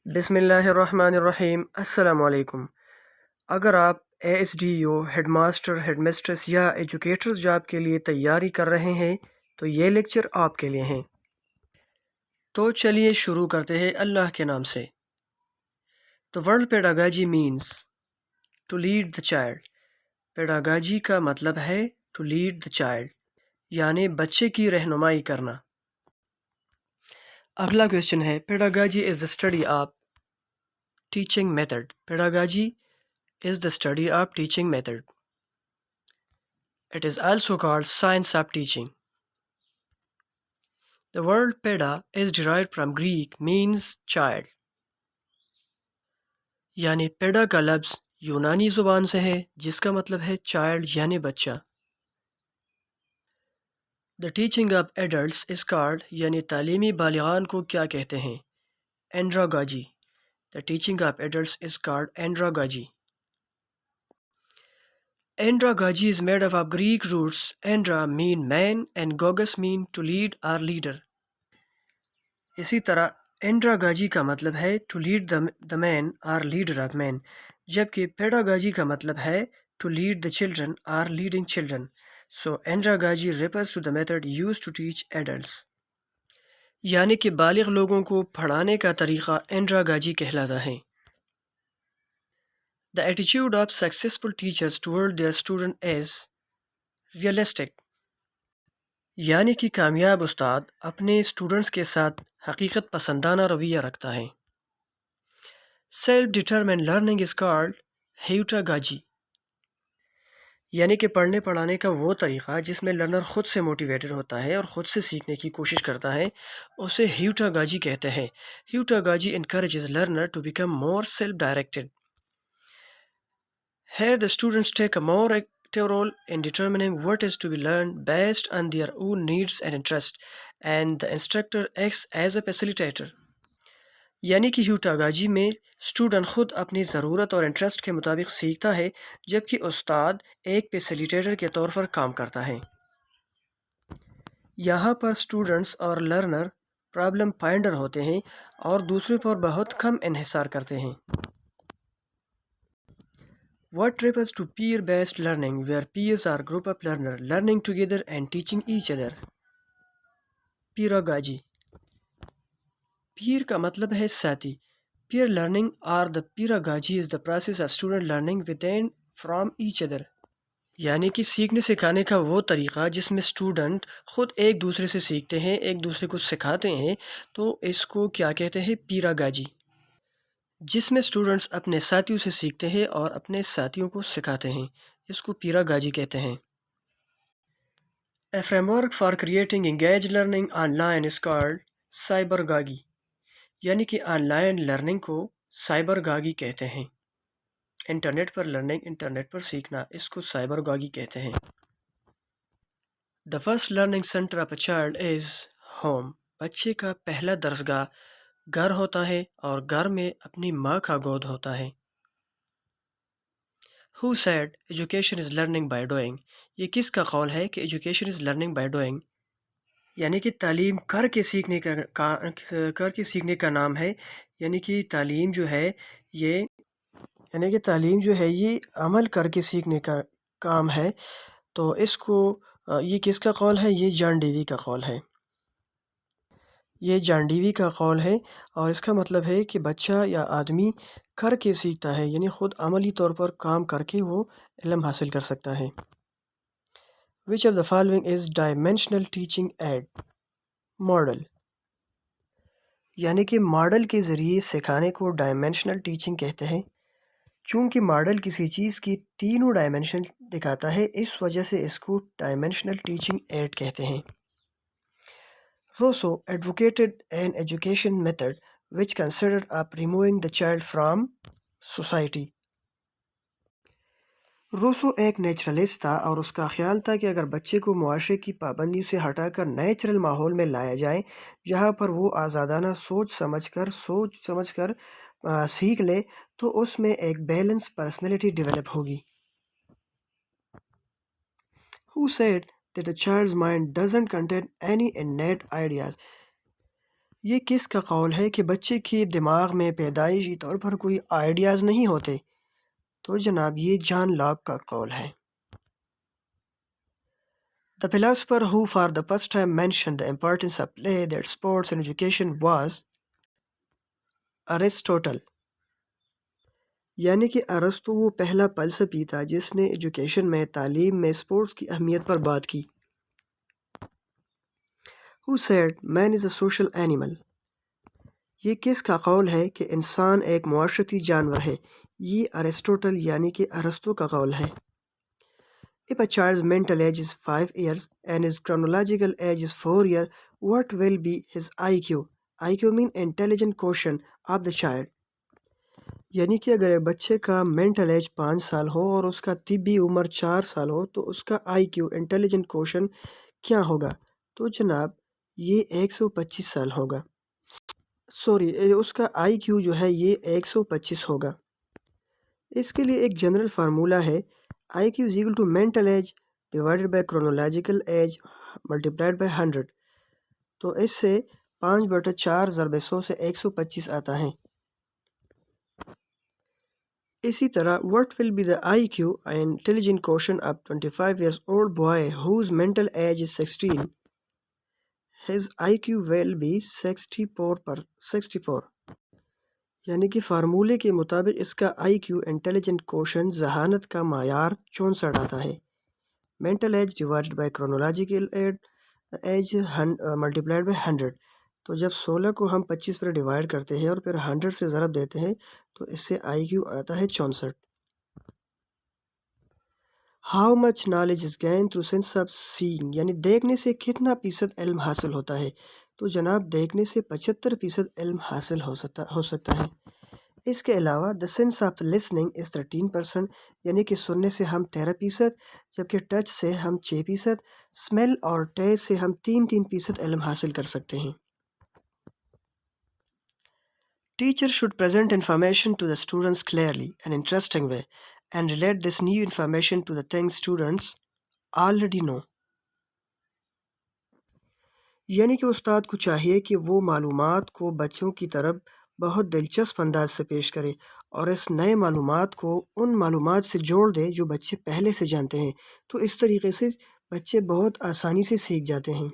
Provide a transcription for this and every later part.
بسم اللہ الرحمن الرحیم۔ السلام علیکم۔ اگر آپ ASDO head master head mistress یا ایجوکیٹرز جاب کے لیے تیاری کر رہے ہیں تو یہ لیکچر آپ کے لیے ہیں۔ تو چلیے شروع کرتے ہیں اللہ کے نام سے۔ The word pedagogy means to lead the child۔ پیڈاگاجی کا مطلب ہے to lead the child، یعنی بچے کی رہنمائی کرنا۔ اگلا کویشچن ہے پیڈاگاجی از the study of teaching method۔ پیڈاگاجی is the study of teaching method. It is also called science of teaching. The word peda is derived from Greek means child. یعنی PEDA کا لفظ یونانی زبان سے ہے جس کا مطلب ہے child یعنی بچہ۔ The teaching of adults is called یعنی تعلیمی بالغان کو کیا کہتے ہیں؟ Andragogy. The teaching of adults is called andragogy. Andragogy is made up of Greek roots. Andra mean man and gogos mean to lead or leader. اسی طرح انڈراگاجی کا مطلب ہے to lead the man or leader of man, جبکہ pedagogy کا مطلب ہے to lead the children or leading children. So andragogy refers to the method use to teach adults, یعنی کہ بالغ لوگوں کو پڑھانے کا طریقہ انڈراگاجی کہلاتا ہے۔ The attitude of successful teachers toward their student is realistic, یعنی کہ کامیاب استاد اپنے اسٹوڈنٹس کے ساتھ حقیقت پسندانہ رویہ رکھتا ہے۔ Self determined learning is called heutagogy, یعنی کہ پڑھنے پڑھانے کا وہ طریقہ جس میں لرنر خود سے موٹیویٹڈ ہوتا ہے اور خود سے سیکھنے کی کوشش کرتا ہے، اسے ہیوٹاگاجی کہتے ہیں۔ ہیوٹاگاجی encourages learner to become more self-directed. Here the students take a more active role in determining what is to be learned based on their own needs and interests, and the instructor acts as a facilitator. یعنی کہ ہیوٹاگاجی میں student خود اپنی ضرورت اور interest کے مطابق سیکھتا ہے، جبکہ استاد ایک فیسیلیٹیٹر کے طور پر کام کرتا ہے۔ یہاں پر اسٹوڈنٹس اور لرنر پرابلم فائنڈر ہوتے ہیں اور دوسرے پر بہت کم انحصار کرتے ہیں۔ What refers to peer-based learning, where peers are group of learners learning together and teaching each other. Pedagogy. Peer کا مطلب ہے ساتھی۔ Peer learning or the pedagogy is the process of student learning with and from each other. یعنی کہ سیکھنے سکھانے کا وہ طریقہ جس میں اسٹوڈنٹ خود ایک دوسرے سے سیکھتے ہیں، ایک دوسرے کو سکھاتے ہیں، تو اس کو کیا کہتے ہیں؟ پیراگاجی، جس میں اسٹوڈنٹس اپنے ساتھیوں سے سیکھتے ہیں اور اپنے ساتھیوں کو سکھاتے ہیں، اس کو پیراگاجی کہتے ہیں۔ A framework for creating engaged learning online is called cybergogy، یعنی کہ آن لائن لرننگ کو سائبرگاگی کہتے ہیں۔ انٹرنیٹ پر لرننگ، انٹرنیٹ پر سیکھنا، اس کو سائبرگاگی کہتے ہیں۔ The first learning center of a child is home۔ بچے کا پہلا درسگاہ گھر ہوتا ہے اور گھر میں اپنی ماں کا گود ہوتا ہے۔ Who said education is learning by doing؟ یہ کس کا قول ہے کہ education is learning by doing؟ یعنی کہ تعلیم کر کے سیکھنے کا نام ہے، یعنی کہ تعلیم جو ہے یہ عمل کر کے سیکھنے کا کام ہے۔ تو اس کو یہ کس کا قول ہے؟ یہ جان ڈیوی کا قول ہے۔ یہ جان ڈیوی کا قول ہے اور اس کا مطلب ہے کہ بچہ یا آدمی کر کے سیکھتا ہے، یعنی خود عملی طور پر کام کر کے وہ علم حاصل کر سکتا ہے۔ Which of the following is dimensional teaching aid؟ Model, یعنی کہ ماڈل کے ذریعے سکھانے کو ڈائمینشنل ٹیچنگ کہتے ہیں۔ چونکہ ماڈل کسی چیز کی تینوں ڈائمینشن دکھاتا ہے، اس وجہ سے اس کو ڈائمینشنل ٹیچنگ ایڈ کہتے ہیں۔ Rousseau advocated an education method which considered of removing the child from society۔ Rousseau ایک نیچرلسٹ تھا اور اس کا خیال تھا کہ اگر بچے کو معاشرے کی پابندیوں سے ہٹا کر نیچرل ماحول میں لایا جائے جہاں پر وہ آزادانہ سوچ سمجھ کر سیکھ لے تو اس میں ایک بیلنس پرسنالٹی ڈیولپ ہوگی۔ Who said that a child's mind doesn't contain any innate ideas؟ یہ کس کا قول ہے کہ بچے کے دماغ میں پیدائشی طور پر کوئی آئیڈیاز نہیں ہوتے؟ تو جناب یہ جان لاک کا قول ہے۔ The philosopher who for the first time mentioned the importance of play, that sports and education was Aristotle. یعنی کہ ارسطو وہ پہلا فلسفی تھا جس نے ایجوکیشن میں تعلیم میں سپورٹس کی اہمیت پر بات کی۔ Who said man is a social animal. یہ کس کا قول ہے کہ انسان ایک معاشرتی جانور ہے؟ یہ ارسطوٹل یعنی کہ ارسطو کا قول ہے۔ If a child's mental age is 5 years and his chronological age is 4 years, what will be his IQ? IQ mean intelligent quotient of the child. یعنی کہ اگر ایک بچے کا مینٹل ایج 5 سال ہو اور اس کا طبی عمر 4 سال ہو تو اس کا IQ انٹیلیجنٹ کوشن کیا ہوگا؟ تو جناب یہ 125 سال ہوگا۔ اس کا IQ جو ہے یہ 125 ہوگا۔ اس کے لیے ایک جنرل فارمولہ ہے IQ is equal to mental age divided by chronological age multiplied by 100۔ تو اس سے 5/4 ضرب 100 سے 125 آتا ہے۔ اسی طرح what will be the IQ intelligent quotient of 25 years old boy whose mental age is 16? His IQ will be 64 یعنی کہ فارمولے کے مطابق اس کا IQ انٹیلیجنٹ کوشن ذہانت کا معیار 64 آتا ہے۔ Mental age divided by chronological age multiplied by 100۔ تو جب 16 کو ہم 25 پر ڈیوائڈ کرتے ہیں اور پھر 100 سے ضرب دیتے ہیں تو اس سے IQ آتا ہے 64۔ How much knowledge is gained through sense of seeing؟ یعنی دیکھنے سے کتنا فیصد علم حاصل ہوتا ہے؟ تو جناب دیکھنے سے 75% علم حاصل ہو سکتا ہے۔ اس کے علاوہ the sense of listening is 13%، یعنی کہ سننے سے ہم 13%، جبکہ ٹچ سے ہم 6%، smell اور ٹیسٹ سے ہم 3% علم حاصل کر سکتے ہیں۔ Teacher should present information to the students clearly and interesting way and relate this new information to the things students already know۔ یعنی کہ استاد کو چاہیے کہ وہ معلومات کو بچوں کی طرف بہت دلچسپ انداز سے پیش کرے اور اس نئے معلومات کو ان معلومات سے جوڑ دے جو بچے پہلے سے جانتے ہیں، تو اس طریقے سے بچے بہت آسانی سے سیکھ جاتے ہیں۔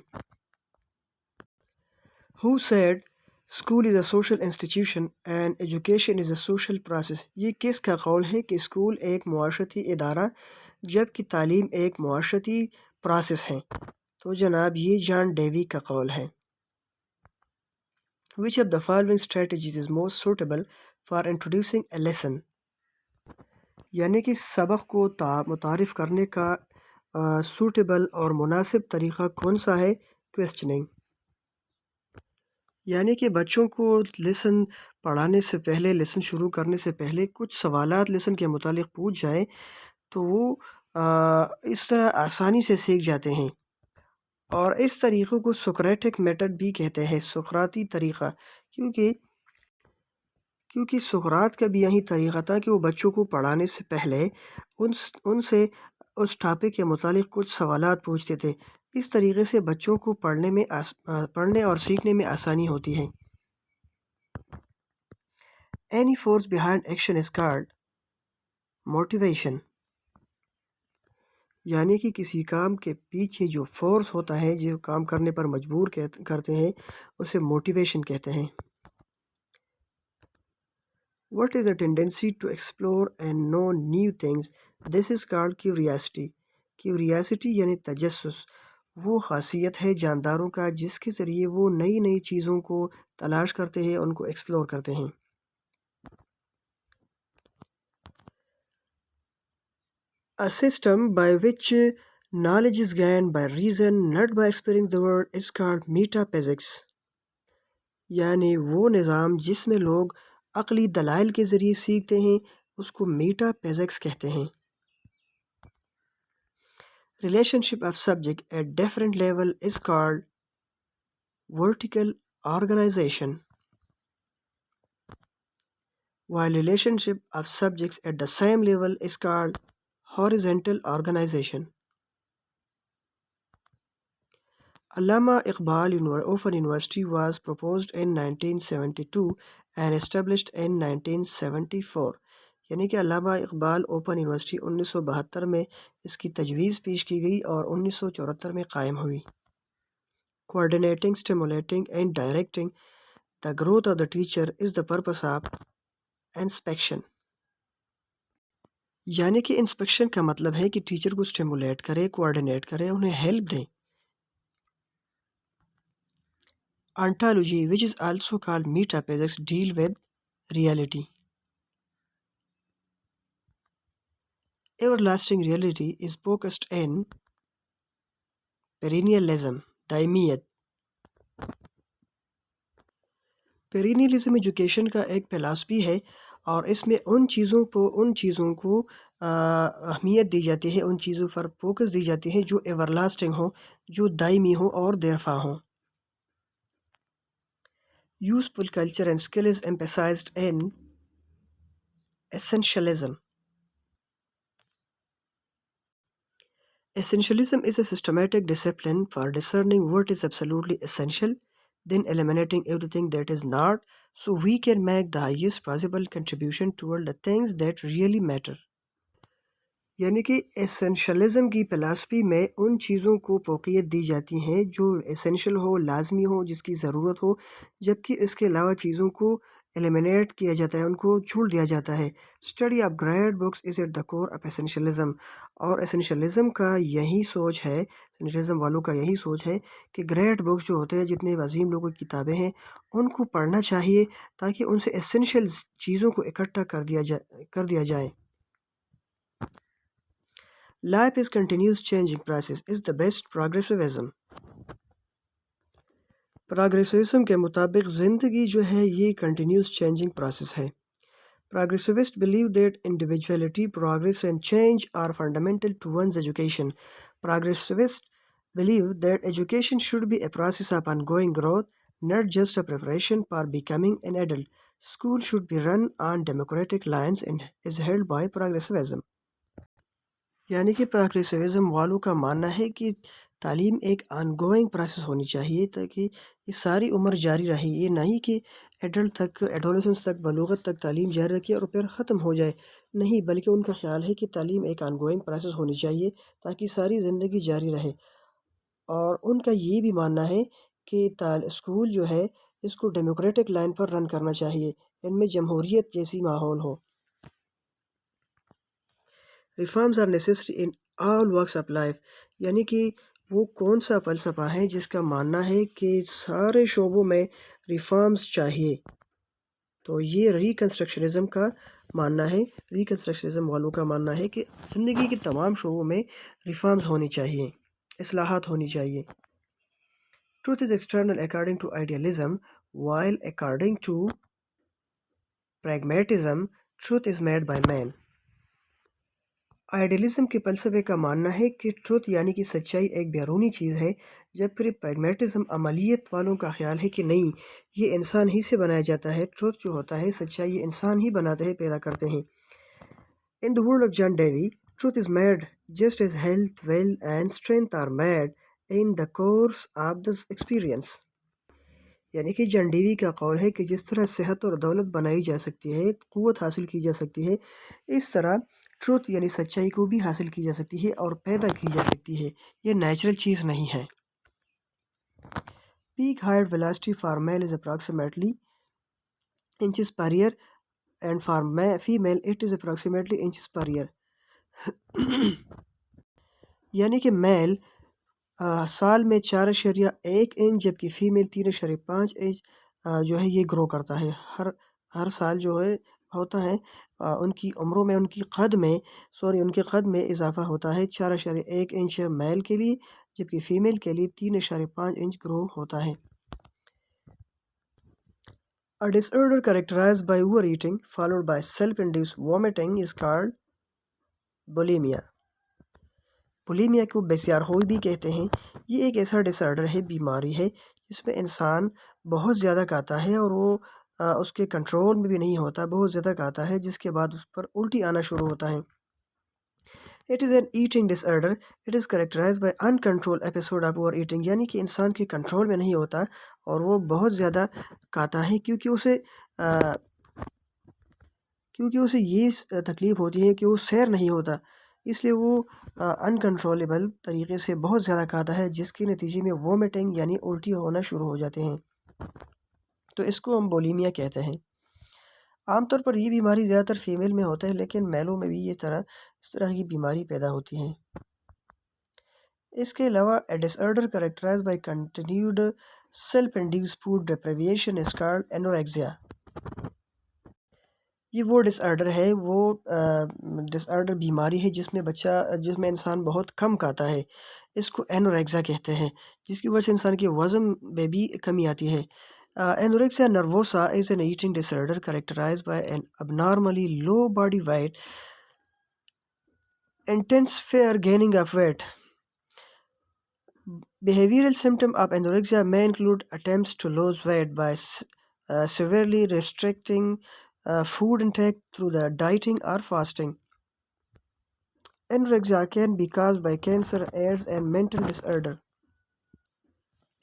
Who said school is a social institution and education is a social process؟ یہ کس کا قول ہے کہ اسکول ایک معاشرتی ادارہ جبکہ تعلیم ایک معاشرتی پروسیس ہے؟ تو جناب یہ جان ڈیوی کا قول ہے۔ Which of the following strategies is most suitable for introducing a lesson؟ یعنی کہ سبق کو متعارف کرنے کا سوٹیبل اور مناسب طریقہ کون سا ہے؟ کویسچننگ، یعنی کہ بچوں کو لیسن پڑھانے سے پہلے، لیسن شروع کرنے سے پہلے کچھ سوالات لیسن کے متعلق پوچھ جائیں تو وہ اس طرح آسانی سے سیکھ جاتے ہیں۔ اور اس طریقے کو سوکریٹک میتھڈ بھی کہتے ہیں، سقراطی طریقہ، کیونکہ سقراط کا بھی یہی طریقہ تھا کہ وہ بچوں کو پڑھانے سے پہلے ان سے اس ٹاپک کے متعلق کچھ سوالات پوچھتے تھے۔ اس طریقے سے بچوں کو پڑھنے اور سیکھنے میں آسانی ہوتی ہے۔ Any force behind action is called motivation۔ یعنی کہ کسی کام کے پیچھے جو فورس ہوتا ہے، جو کام کرنے پر مجبور کرتے ہیں، اسے موٹیویشن کہتے ہیں۔ What is a tendency to explore and know new things? This is called curiosity۔ Curiosity یعنی تجسس، وہ خاصیت ہے جانداروں کا جس کے ذریعے وہ نئی نئی چیزوں کو تلاش کرتے ہیں، ان کو ایکسپلور کرتے ہیں۔ A system by which knowledge is gained by reason, not by experiencing the world, is called metaphysics۔ یعنی وہ نظام جس میں لوگ عقلی دلائل کے ذریعے سیکھتے ہیں اس کو میٹا فزکس کہتے ہیں۔ Relationship of subject at different level is called vertical organization، while relationship of subjects at the same level is called horizontal organization۔ Allama Iqbal Open University was proposed in 1972 and established in 1974. یعنی کہ علامہ Iqbal open university 1972 میں اس کی تجویز پیش کی گئی اور 1974 میں قائم ہوئی. Coordinating, stimulating and directing the growth of the teacher is the purpose of inspection. یعنی کہ انسپیکشن کا مطلب ہے کہ ٹیچر کو اسٹیمولیٹ کرے، کوآرڈینیٹ کرے، انہیں ہیلپ دیں. Ontology, which is also called metaphysics, deal with reality. Everlasting reality is focused in perennialism, دائمیت. perennialism education کا ایک فلسفی ہے اور اس میں ان چیزوں کو اہمیت دی جاتی ہے، ان چیزوں پر فوکس دی جاتی ہے جو ایور لاسٹنگ ہوں، جو دائمی ہوں اور دیرپا ہوں. Useful culture and skill is emphasized in essentialism. Essentialism is a systematic discipline for discerning what is absolutely essential, then eliminating everything that is not, so we can make the highest possible contribution toward the things that really matter. یعنی کہ اسینشلزم کی فلسفی میں ان چیزوں کو فوقیت دی جاتی ہیں جو اسینشل ہو، لازمی ہو، جس کی ضرورت ہو، جبکہ اس کے علاوہ چیزوں کو ایلیمینیٹ کیا جاتا ہے، ان کو چھوڑ دیا جاتا ہے. Study of great books is at the core of essentialism. اور اسینشلزم کا یہی سوچ ہے، اسینشلزم والوں کا یہی سوچ ہے کہ گریٹ بکس جو ہوتے ہیں، جتنے عظیم لوگوں کی کتابیں ہیں، ان کو پڑھنا چاہیے تاکہ ان سے اسینشل چیزوں کو اکٹھا کر دیا جائے. Life is continuous changing process is the best progressivism. Progressivism کے مطابق زندگی جو ہے یہ continuous changing process ہے. Progressivists believe that individuality, progress and change are fundamental to one's education. Progressivists believe that education should be a process of ongoing growth, not just a preparation for becoming an adult. School should be run on democratic lines and is held by progressivism. یعنی کہ پروگریسوزم والوں کا ماننا ہے کہ تعلیم ایک on going process ہونی چاہیے تاکہ یہ ساری عمر جاری رہے. یہ نہیں کہ ایڈلٹ تک، ایڈولسنس تک، بلوغت تک تعلیم جاری رکھے اور پھر ختم ہو جائے. نہیں، بلکہ ان کا خیال ہے کہ تعلیم ایک آن گوئنگ پروسیس ہونی چاہیے تاکہ ساری زندگی جاری رہے. اور ان کا یہ بھی ماننا ہے کہ اسکول جو ہے اس کو ڈیموکریٹک لائن پر رن کرنا چاہیے، ان میں جمہوریت جیسی ماحول ہو. Reforms are necessary in all walks of life. یعنی کہ وہ کون سا فلسفہ ہے جس کا ماننا ہے کہ سارے شعبوں میں ریفارمز چاہیے. تو یہ ریکنسٹرکشنزم کا ماننا ہے، ریکنسٹرکشنزم والوں کا ماننا ہے کہ زندگی کے تمام شعبوں میں ریفارمز ہونی چاہیے، اصلاحات ہونی چاہیے. Truth is external according to idealism, while according to pragmatism, truth is made by man. Idealism کے فلسفے کا ماننا ہے کہ ٹروتھ یعنی کہ سچائی ایک بیرونی چیز ہے، جب پھر پریگمیٹزم عملیت والوں کا خیال ہے کہ نہیں، یہ انسان ہی سے بنایا جاتا ہے. ٹروتھ جو ہوتا ہے، سچائی، یہ انسان ہی بناتے ہیں، پیدا کرتے ہیں. In the word of John Dewey, truth is made just as health, wealth and strength are made in the course of the experience. یعنی کہ جان ڈیوی کا قول ہے کہ جس طرح صحت اور دولت بنائی جا سکتی ہے، قوت حاصل کی جا سکتی ہے، اس طرح ٹروتھ یعنی سچائی کو بھی حاصل کی جا سکتی ہے اور پیدا کی جا سکتی ہے. یہ نیچرل چیز نہیں ہے. Peak height velocity for male is approximately inches per year and for female it is approximately inches per year. یعنی کہ میل سال میں 4.1 انچ جبکہ فیمیل 3.5 انچ جو ہے یہ گرو کرتا ہے. ہر سال جو ہے ہوتا ہے ان کی عمروں میں، ان کے قد میں اضافہ ہوتا ہے. 4.1 انچ میل کے لیے جبکہ فیمیل کے لیے 3.5 انچ گرو ہوتا ہے. A disorder characterized by overeating followed by self-induced vomiting is called bulimia. بولیمیا کو بسیارہوئی بھی کہتے ہیں. یہ ایک ایسا ڈس آرڈر ہے، بیماری ہے، جس میں انسان بہت زیادہ کھاتا ہے اور وہ اس کے کنٹرول میں بھی نہیں ہوتا، بہت زیادہ کھاتا ہے جس کے بعد اس پر الٹی آنا شروع ہوتا ہے. It is an eating disorder. It is characterized by uncontrolled episode of overeating. یعنی کہ انسان کے کنٹرول میں نہیں ہوتا اور وہ بہت زیادہ کھاتا ہے کیونکہ اسے یہ تکلیف ہوتی ہے کہ وہ سیر نہیں ہوتا، اس لیے وہ انکنٹرولیبل طریقے سے بہت زیادہ کھاتا ہے، جس کے نتیجے میں وومٹنگ یعنی الٹی ہونا شروع ہو جاتے ہیں، تو اس کو ہم بولیمیا کہتے ہیں۔ عام طور پر یہ بیماری زیادہ تر فیمیل میں ہوتا ہے، لیکن میلوں میں بھی اس طرح کی بیماری پیدا ہوتی ہیں۔ اس کے علاوہ a disorder characterized by continued self-induced food deprivation is called anorexia۔ یہ وہ ڈس آرڈر ہے، وہ ڈس آرڈر بیماری ہے جس میں انسان بہت کم کھاتا ہے، اس کو اینوریکزا کہتے ہیں، جس کی وجہ سے انسان کے وزن میں بھی کمی آتی ہے۔ Anorexia نروسا is an eating disorder characterized by an abnormally low body weight, intense fear gaining of weight. Behavioral symptoms of anorexia may include attempts to lose weight by severely restricting food intake through the dieting or fasting. Anorexia can be caused by cancer, AIDS and mental disorder.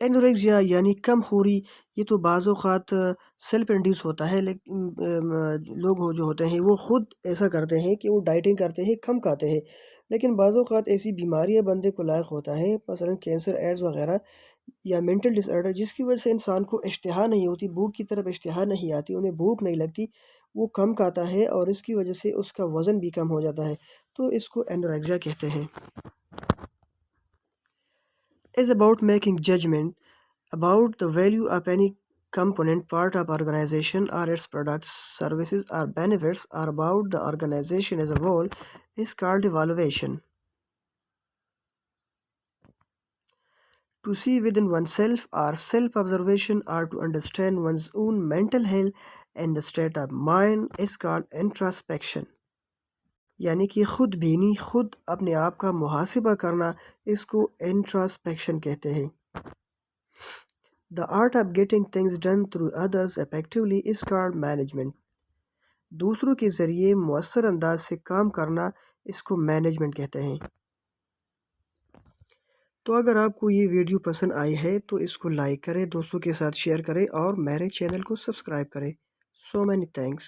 اینوریکزیا یعنی کم خوری، یہ تو بعض اوقات self induce ہوتا ہے، لیکن لوگ جو ہوتے ہیں وہ خود ایسا کرتے ہیں کہ وہ ڈائٹنگ کرتے ہیں، کم کھاتے ہیں، لیکن بعض اوقات ایسی بیماریاں بندے کو لاحق ہوتا ہے، مثلا کینسر، ایڈز وغیرہ یا مینٹل ڈس آرڈر، جس کی وجہ سے انسان کو اشتہا نہیں ہوتی، بھوک کی طرف اشتہا نہیں آتی، انہیں بھوک نہیں لگتی، وہ کم کھاتا ہے اور اس کی وجہ سے اس کا وزن بھی کم ہو جاتا ہے، تو اس کو اینوریکزیا کہتے ہیں۔ is about making judgment about the value of any component part of organization or its products, services or benefits, or about the organization as a whole is called evaluation. To see within oneself or self-observation or to understand one's own mental health and the state of mind is called introspection. یعنی کہ خود بینی، خود اپنے آپ کا محاسبہ کرنا، اس کو انٹراسپیکشن کہتے ہیں۔ The art of getting things done through others effectively is called management. دوسروں کے ذریعے مؤثر انداز سے کام کرنا، اس کو مینجمنٹ کہتے ہیں۔ تو اگر آپ کو یہ ویڈیو پسند آئی ہے تو اس کو لائک کریں، دوستوں کے ساتھ شیئر کریں اور میرے چینل کو سبسکرائب کریں۔ So many thanks.